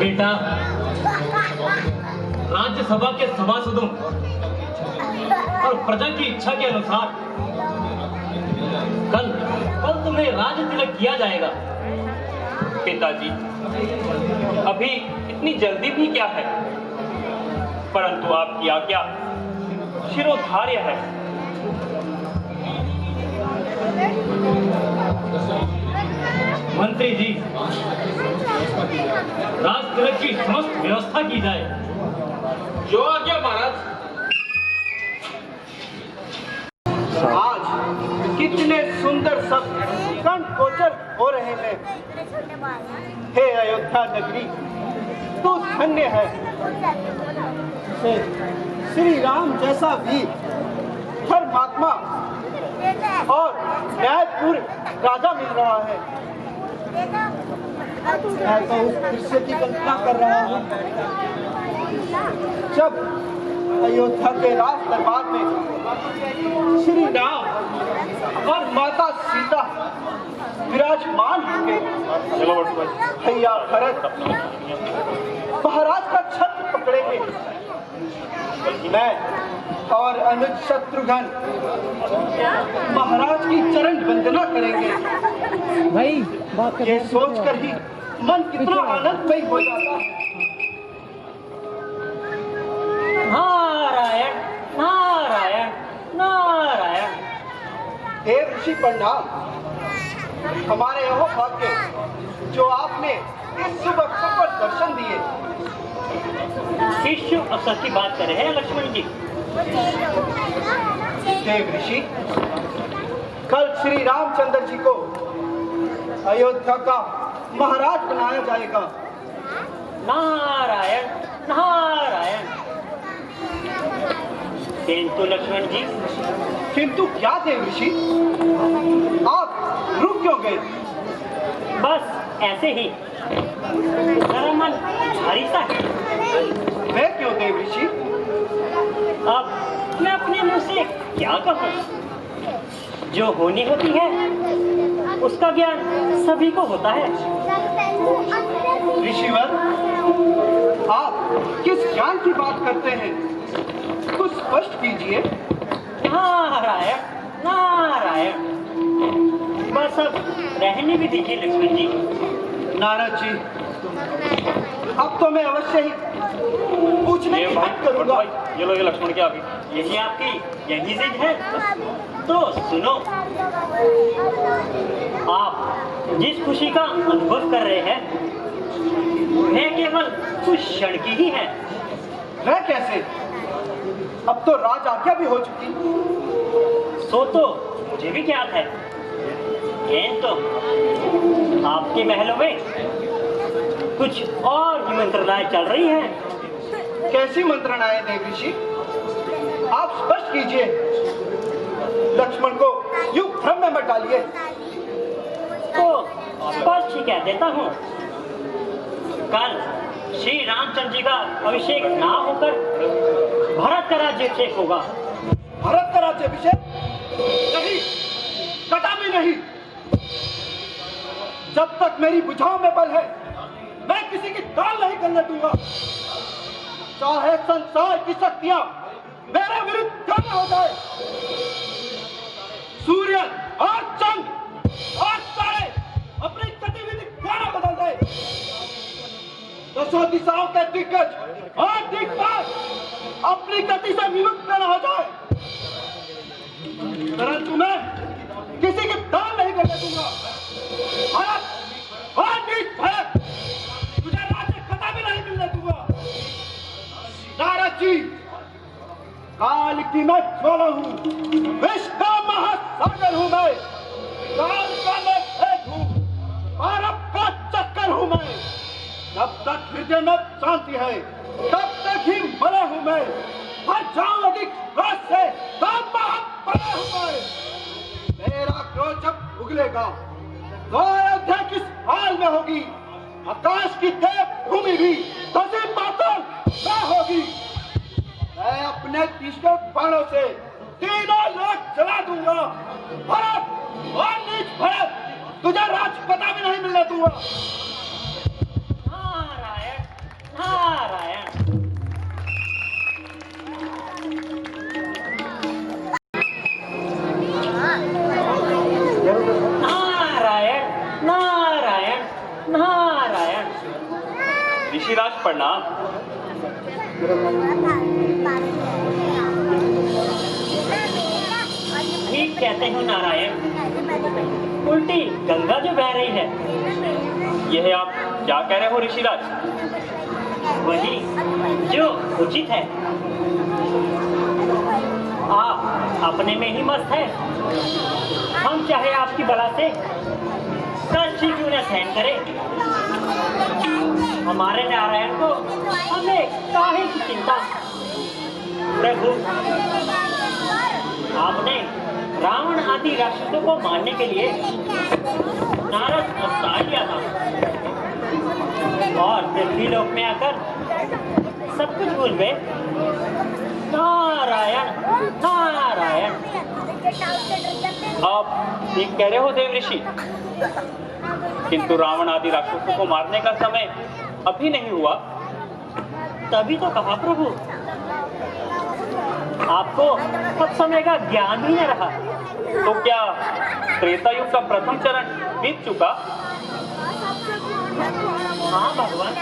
बेटा, राज्यसभा के सभासदों और प्रजा की इच्छा के अनुसार कल तुम्हें राज तिलक किया जाएगा। पिताजी, अभी इतनी जल्दी भी क्या है, परंतु आपकी आज्ञा शिरोधार्य है। मंत्री जी, राज तिलक की समस्त व्यवस्था की जाए। जो आज्ञा महाराज। आज कितने सुंदर सब कण गोचर हो रहे हैं। हे अयोध्या नगरी, तू धन्य है। श्री राम जैसा वीर, धर्मात्मा और न्यायपूर्ण राजा मिल रहा है। मैं तो उस दृश्य की कल्पना कर रहा हूँ जब अयोध्या के राज दरबार में श्री राम और माता सीता विराजमान होंगे। भैया भरत महाराज का छत्र पकड़ेंगे, मैं और अनुज शत्रुघ्न महाराज की चरण वंदना करेंगे। भाई बात कर, ये सोचकर ही मन कितना आनंदमय हो जाता है। नारायण नारायण नारायण। देव ऋषि प्रणाम। हमारे यह भाग्य जो आपने इस शुभ अवसर पर दर्शन दिए। किस शुभ अवसर की बात कर रहे हैं लक्ष्मण जी? देव ऋषि, कल श्री रामचंद्र जी को अयोध्या का महाराज बनाया जाएगा। नारायण नारायण। किंतु लक्ष्मण जी, किंतु क्या देव ऋषि, आप रुक क्यों गए? बस ऐसे ही, मेरा मन भारी सा है। मैं क्यों देव ऋषि? अब मैं अपने मुंह से क्या कहूँ? जो होनी होती है उसका ज्ञान सभी को होता है। ऋषिवर, आप किस ज्ञान की बात करते हैं? कुछ स्पष्ट कीजिए। नारायण नारायण। बस अब रहने भी दीजिए लक्ष्मण जी। नारद जी, अब तो मैं अवश्य ही पूछने की हट करूंगा। ये लो, ये लक्ष्मण की आगे। यही आपकी यही जिद है तो सुनो। आप जिस खुशी का अनुभव कर रहे हैं वह केवल कुछ क्षण की ही है। वह कैसे? अब तो राज आज्ञा भी हो चुकी। सो तो मुझे भी ज्ञात है, तो आपके महलों में कुछ और भी मंत्रणाएं चल रही हैं। कैसी मंत्रणाएं देव ऋषि? आप स्पष्ट कीजिए। लक्ष्मण को यूं भ्रम में मत डालिए। तो स्पष्ट ही कह देता हूँ, कल श्री रामचंद्र जी का अभिषेक ना होकर भरत का राज्याभिषेक होगा। भरत का राज्याभिषेक? नहीं, कदापि नहीं। जब तक मेरी भुजाओं में बल है, मैं किसी की दाल नहीं करने दूंगा। चाहे संसार की शक्तियां मेरे विरुद्ध क्यों न हो जाए। सूर्य और चंद्र और तारे अपनी गतिविधि क्यों न बदल दे। दसों दिशाओं के दिग्गज और दिग्पाल अपनी गति से विमुक्त न हो जाए, परंतु मैं किसी की दाल नहीं करने दूंगा। भारत और नीच भारत, तुझे राज्य कदापि नहीं मिलने दूंगा। नारद जी, काल की मैं ज्वाला हूँ, विश्व का महासागर हूँ मैं, काल का मैं भेद हूँ, मानव का चक्कर हूँ मैं। जब तक हृदय में शांति है तब तक ही बने हूँ मैं। हर जाऊं अधिक क्रोध से तब बने हूँ मैं। मेरा क्रोध जब उगलेगा तो अयोध्या किस हाल में होगी। आकाश की देव भूमि भी धसी पाताल में होगी। मैं अपने तीसरे बाणों से तीनों लोक जला दूंगा। भरत और नीच भरत, तुझे राज पता भी नहीं मिलने दूंगा। नारायण ऋषिराज प्रणाम। ठीक कहते हो नारायण, उल्टी गंगा जो बह रही है। यह आप क्या कह रहे हो ऋषिराज? वही जो उचित है। आप अपने में ही मस्त है। हम चाहे आपकी बला से कष्ट ही क्यों न सहन करें। हमारे नारायण को हमें काहे की चिंता। प्रभु, आपने रावण आदि राक्षसों को मारने के लिए नारद अवतार लिया था और पृथ्वीलोक में आकर सब कुछ भूल गए। नारायण नारायण। आप ठीक कह रहे हो देव ऋषि, किंतु रावण आदि राक्षसों को मारने का समय अभी नहीं हुआ। तभी तो कहा प्रभु, आपको अब समय का ज्ञान ही न रहा। तो क्या त्रेता युग का प्रथम चरण बीत चुका? हाँ भगवान,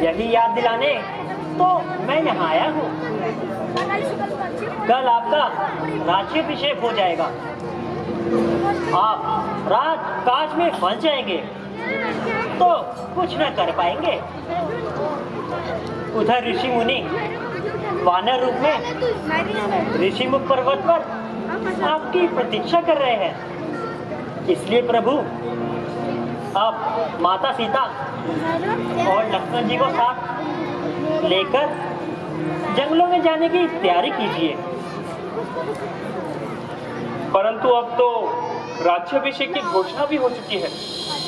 यही याद दिलाने तो मैं यहाँ आया हूँ। कल आपका राज्याभिषेक हो जाएगा। आप राजकाज में फंस जाएंगे तो कुछ न कर पाएंगे। उधर ऋषि मुनि वानर रूप में ऋषिमुख पर्वत पर आपकी प्रतीक्षा कर रहे हैं। इसलिए प्रभु, आप माता सीता और लक्ष्मण जी को साथ लेकर जंगलों में जाने की तैयारी कीजिए। परंतु अब तो राज्याभिषेक की घोषणा भी हो चुकी है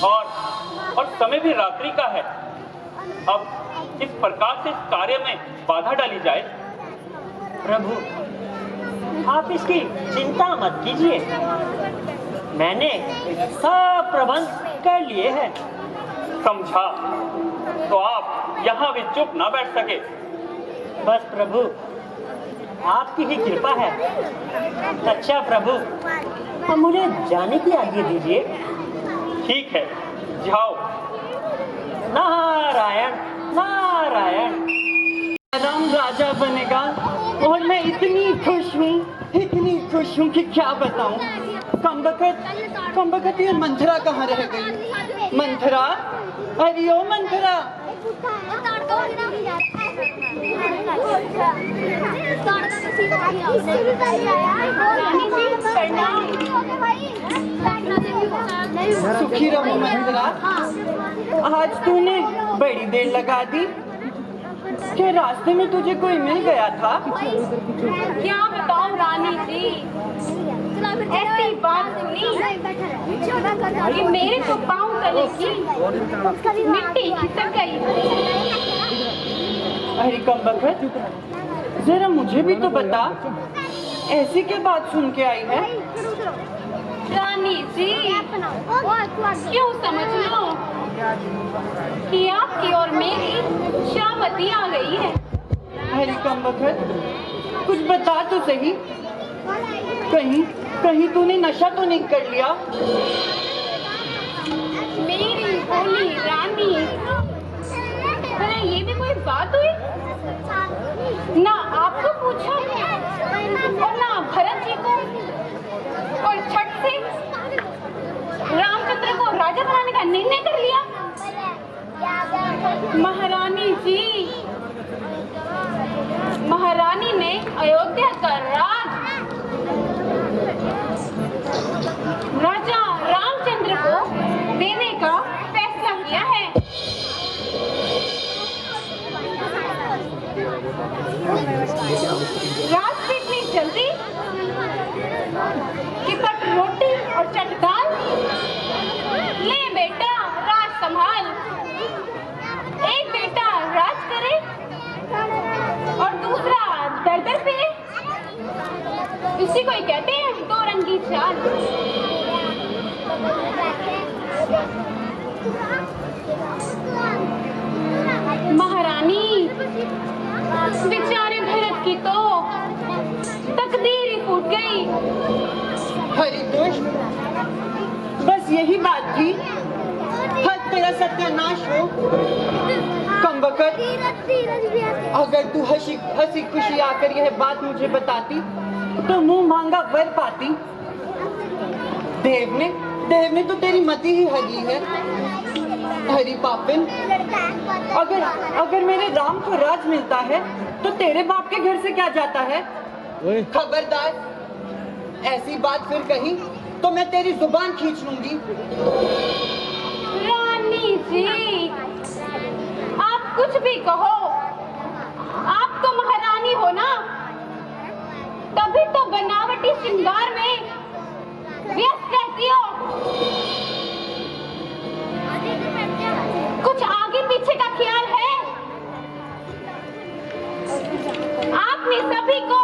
और समय भी रात्रि का है। अब इस प्रकार से इस कार्य में बाधा डाली जाए। प्रभु, आप इसकी चिंता मत कीजिए। मैंने सब प्रबंध कर लिए हैं। समझा, तो आप यहाँ भी चुप ना बैठ सके। बस प्रभु, आपकी ही कृपा है। अच्छा प्रभु, अब मुझे जाने की आज्ञा दीजिए। ठीक है, जाओ। नारायण नारायण। राम राजा बनेगा और मैं इतनी खुश हूँ कि क्या बताऊं। कमबख्त ये मंथरा कहाँ रह गई? मंथरा, अरे ओ मंथरा। सुखी रहो मंथरा। आज तूने बड़ी देर लगा दी। क्या रास्ते में तुझे कोई मिल गया था? क्या बताऊं रानी जी, ऐसी बात सुनी कि मेरे तो पाँव तले की मिट्टी खिसक गई। अरे कमबख्त, जरा मुझे भी तो बता, ऐसी क्या बात सुन के आई है? रानी जी, क्यों समझ लो कि आपकी और मेरी शामती आ गई है। अरे कमबख्त, कुछ बता तो सही। कहीं तूने नशा तो नहीं कर लिया? मेरी भोली रानी, अरे ये भी कोई बात हुई? ना आपको पूछा और ना भरत जी को, और छठ से रामचंद्र को राजा बनाने का निर्णय कर लिया। महारानी जी, महारानी ने अयोध्या का राज राजा रामचंद्र को देने का फैसला किया है। रात से इतनी जल्दी कि पट रोटी और चट दाल। ले बेटा, राज संभाल। एक बेटा राज करे और दूसरा दर फिरे। इसी को ही कहते हैं दो रंगी चाल। महारानी, बेचारे भरत की तो तकदीर ही फूट गई। हरि दुष्ट, बस यही बात थी। हद तेरा सत्यानाश हो। कमबख्त, अगर तू हंसी खुशी आकर यह बात मुझे बताती तो मुंह मांगा वर पाती। देव ने तो तेरी मति ही हगी है। हरी पापिन, अगर मेरे राम को राज मिलता है तो तेरे बाप के घर से क्या जाता है? खबरदार, ऐसी बात फिर कही तो मैं तेरी जुबान खींच लूंगी। रानी जी, आप कुछ भी कहो, आप तो महारानी हो ना, तभी तो बनावटी श्रृंगार में व्यस्त रहती हो। कुछ आगे पीछे का ख्याल है? आपने सभी को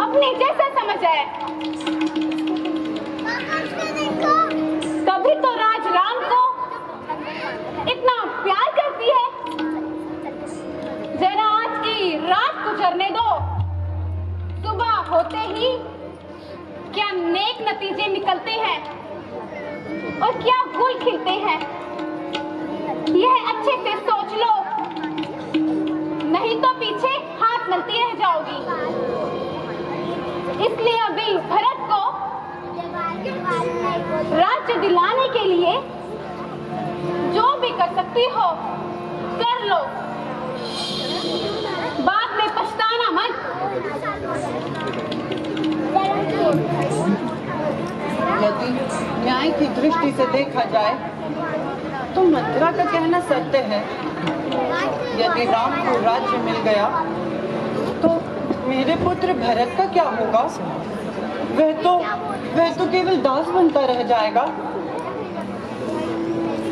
अपने जैसा समझा है, तभी तो राज राम को इतना प्यार करती है। जरा आज की रात गुजरने दो, सुबह होते ही क्या नेक नतीजे निकलते हैं और क्या फूल खिलते हैं, यह अच्छे से सोच लो, नहीं तो पीछे हाथ मलती रह जाओगी। इसलिए अभी भरत को राज्य दिलाने के लिए जो भी कर सकती हो कर लो, बाद में पछताना मत। यदि न्याय की दृष्टि से देखा जाए तो मथुरा का कहना सत्य है। यदि राम को राज्य मिल गया तो मेरे पुत्र भरत का क्या होगा? वह तो केवल दास बनता रह जाएगा।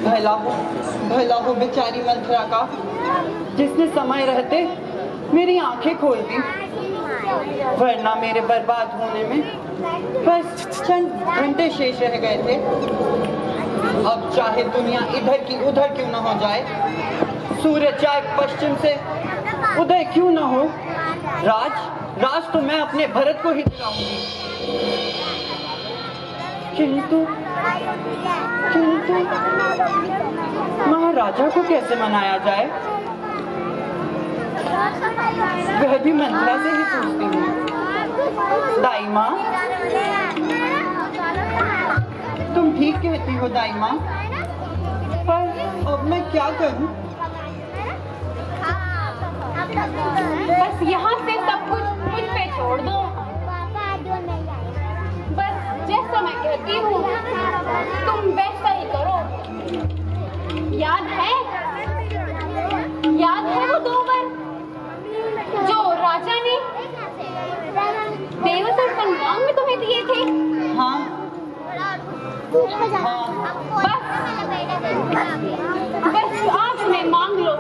भला हो बेचारी मथुरा का, जिसने समय रहते मेरी आंखें खोल दी, वरना मेरे बर्बाद होने में बस चंद घंटे शेष रह गए थे। अब चाहे दुनिया इधर की उधर क्यों न हो जाए, सूरज चाहे पश्चिम से उदय क्यों न हो, राज तो मैं अपने भरत को ही दिलाऊंगी। किंतु महाराजा को कैसे मनाया जाए, वह भी मंत्रा से ही पूछती हूँ। दाई माँ, तुम ठीक कहती हो दाई माँ, पर अब मैं क्या करूँ? बस यहाँ से सब कुछ मुझ पे छोड़ दो। बस जैसा मैं कहती हूँ तुम वैसा ही करो। याद है वो 2 वर जो राजा ने देवता संग्राम में तुम्हें दिए थे? हाँ। बस आज मैं मांग लो।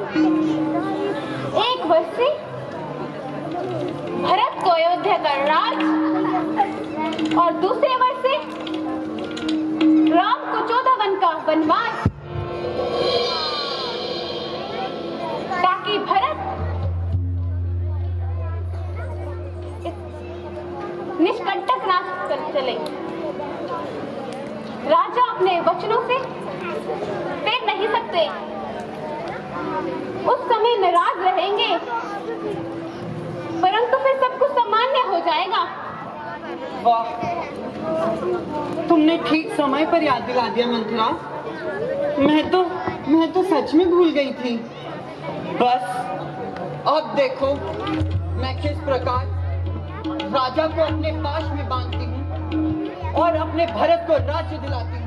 एक वर्ष से भरत को अयोध्या का राज और दूसरे वर्ष से राम को 14 वन का वनवास, ताकि भरत निष्कंटक राज कर चले। राजा अपने वचनों से फेर नहीं सकते, उस समय नाराज रहेंगे, परंतु फिर सब कुछ सामान्य हो जाएगा। वाह, तुमने ठीक समय पर याद दिला दिया मंथरा। मैं तो सच में भूल गई थी। बस अब देखो मैं किस प्रकार राजा को अपने पाश में बांधती हूँ और अपने भरत को राज्य दिलाती हूँ।